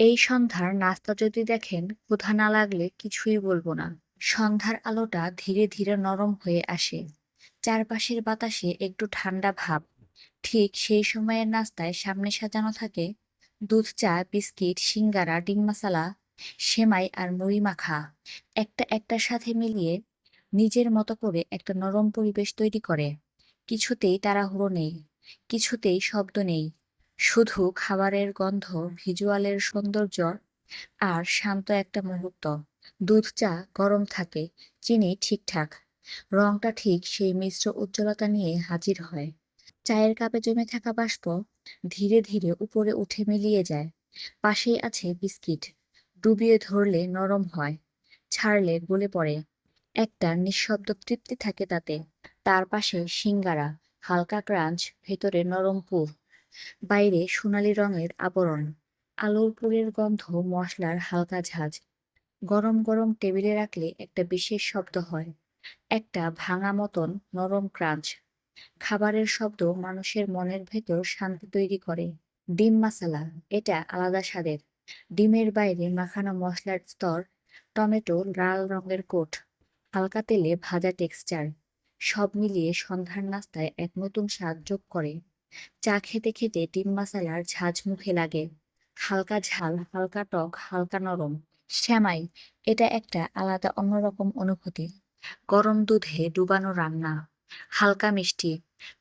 এই সন্ধ্যার নাস্তা যদি দেখেন, ক্ষুধা না লাগলে কিছুই বলবো না। সন্ধ্যার আলোটা ধীরে ধীরে নরম হয়ে আসে, চারপাশের বাতাসে একটু ঠান্ডা ভাব। ঠিক সেই সময়ের নাস্তায় সামনে সাজানো থাকে দুধ চা, বিস্কিট, সিঙ্গারা, ডিম মশলা, সেমাই আর মুড়ি মাখা। একটা একটার সাথে মিলিয়ে নিজের মতো করে একটা নরম পরিবেশ তৈরি করে। কিছুতেই তাড়াহুড়ো নেই, কিছুতেই শব্দ নেই, শুধু খাবারের গন্ধ, ভিজুয়ালের সৌন্দর্য আর শান্ত একটা মুহূর্ত। দুধ চা গরম থাকে, চিনি ঠিকঠাক, রংটা ঠিক সেই মিশ্র উজ্জ্বলতা নিয়ে হাজির হয়। চায়ের কাপে জমে থাকা বাষ্প ধীরে ধীরে উপরে উঠে মিলিয়ে যায়। পাশেই আছে বিস্কিট, ডুবিয়ে ধরলে নরম হয়, ছাড়লে গলে পড়ে। একটা নিঃশব্দ তৃপ্তি থাকে তাতে। তার পাশে সিঙ্গারা, হালকা ক্রাঞ্চ, ভেতরে নরম পুর, বাইরে সোনালী রঙের আবরণ, আলুর পুরের গন্ধ, মশলার হালকা ঝাঁঝ। গরম গরম টেবিলে রাখলে একটা বিশেষ শব্দ হয়, একটা ভাঙা মতন নরম ক্রাঞ্চ। খাবারের শব্দ মানুষের মনের ভেতর শান্তি তৈরি করে। ডিম মাসালা, এটা আলাদা স্বাদের। ডিমের বাইরে মাখানো মশলার স্তর, টমেটো লাল রঙের কোট, হালকা তেলে ভাজা টেক্সচার, সব মিলিয়ে সন্ধ্যার নাস্তায় এক নতুন স্বাদ যোগ করে। চা খেতে খেতে ডিম মাসালার ঝাঁঝ মুখে লাগে, হালকা ঝাল, হালকা টক, হালকা নরম। শ্যামাই, এটা একটা আলাদা অন্যরকম অনুভূতি। গরম দুধে ডুবানো রান্না, হালকা মিষ্টি,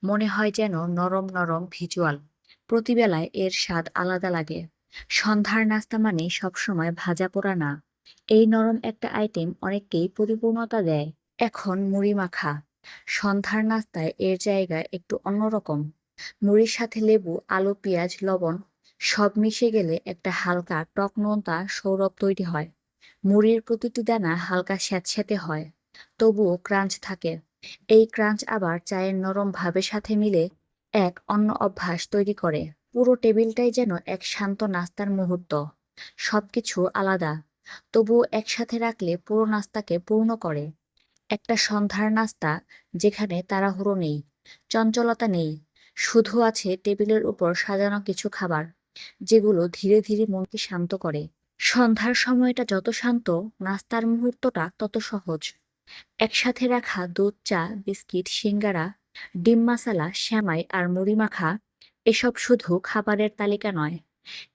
মনে হয় যেন নরম নরম ভিজুয়াল। প্রতিবেলায় এর স্বাদ আলাদা লাগে। সন্ধ্যার নাস্তা মানে সবসময় ভাজা পোড়া না। এই নরম একটা আইটেম অনেককেই পরিপূর্ণতা দেয়। এখন মুড়ি মাখা, সন্ধ্যার নাস্তায় এর জায়গায় একটু অন্যরকম। মুড়ির সাথে লেবু, আলু, পেঁয়াজ, লবণ সব মিশে গেলে একটা হালকা টক নোনতা সৌরভ তৈরি হয়। মুড়ির প্রতিটি দানা হালকা স্যাঁতস্যাঁতে হয়, তবুও ক্রাঞ্চ থাকে। এই ক্রাঞ্চ আবার চায়ের নরম ভাবের সাথে মিলে এক অন্য অভ্যাস তৈরি করে। পুরো টেবিলটাই যেন এক শান্ত নাস্তার মুহূর্ত। সবকিছু আলাদা, তবুও একসাথে রাখলে পুরো নাস্তাকে পূর্ণ করে। একটা সন্ধ্যার নাস্তা যেখানে তাড়াহুড়ো নেই, চঞ্চলতা নেই, শুধু আছে টেবিলের উপর সাজানো কিছু খাবার, যেগুলো ধীরে ধীরে মনকে শান্ত করে। সন্ধ্যার সময়টা যত শান্ত, নাস্তার মুহূর্তটা তত সহজ। একসাথে রাখা দুধ চা, বিস্কিট, সিঙ্গারা, ডিম মাসালা, সেমাই আর মুড়ি মাখা, এসব শুধু খাবারের তালিকা নয়,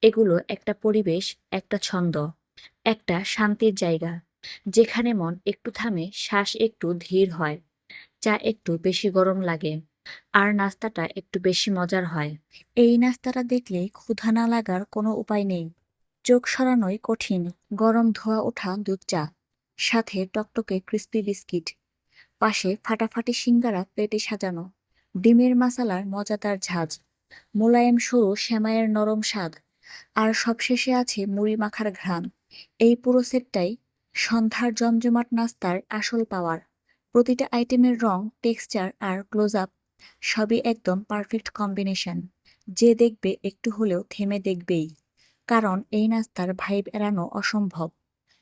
এগুলো একটা পরিবেশ, একটা ছন্দ, একটা শান্তির জায়গা, যেখানে মন একটু থামে, শ্বাস একটু ধীর হয়, চা একটু বেশি গরম লাগে, আর নাস্তাটা একটু বেশি মজার হয়। এই নাস্তাটা দেখলে ক্ষুধা না লাগার কোনো উপায় নেই। চোখ সরানোই কঠিন। গরম ধোয়া ওঠা দুধ চা, সাথে টকটকে ক্রিস্পি বিস্কিট, পাশে ফাটাফাটি সিঙ্গারা প্লেটে সাজানো, ডিমের মাসালার মজাদার ঝাঁজ, মোলায়েম সরু সেমাইয়ের নরম স্বাদ, আর সবশেষে আছে মুড়ি মাখার ঘ্রাণ। এই পুরো সেটটাই সন্ধ্যার জমজমাট নাস্তার আসল পাওয়ার। প্রতিটা আইটেমের রং, টেক্সচার আর ক্লোজ আপ সবই একদম পারফেক্ট কম্বিনেশন। যে দেখবে একটু হলেও থেমে দেখবেই, কারণ এই নাস্তার ভাইব এড়ানো অসম্ভব।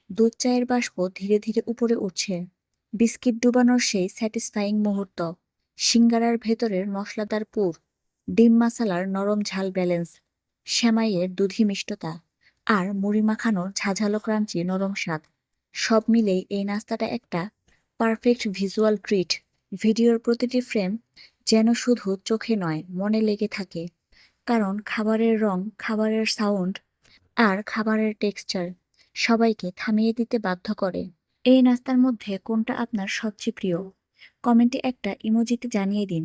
দুধ চায়ের বাষ্প ধীরে ধীরে উপরে উঠছে, বিস্কিট ডুবানোর সেই স্যাটিসফাইং মুহূর্ত, সিঙ্গারার ভেতরের মশলাদার পুর, ডিম মাসালার নরম ঝাল ব্যালেন্স, সেমাইয়ের দুধি মিষ্টতা, আর মুড়ি মাখানোর ঝাঝালো ক্রাঞ্চি নরম স্বাদ, সব মিলেই এই নাস্তাটা একটা পারফেক্ট ভিজুয়াল ট্রিট। ভিডিওর প্রতিটি ফ্রেম যেন শুধু চোখে নয়, মনে লেগে থাকে। কারণ খাবারের রং, খাবারের সাউন্ড আর খাবারের টেক্সচার সবাইকে থামিয়ে দিতে বাধ্য করে। এই নাস্তার মধ্যে কোনটা আপনার সবচেয়ে প্রিয়? কমেন্টে একটা ইমোজিতে জানিয়ে দিন।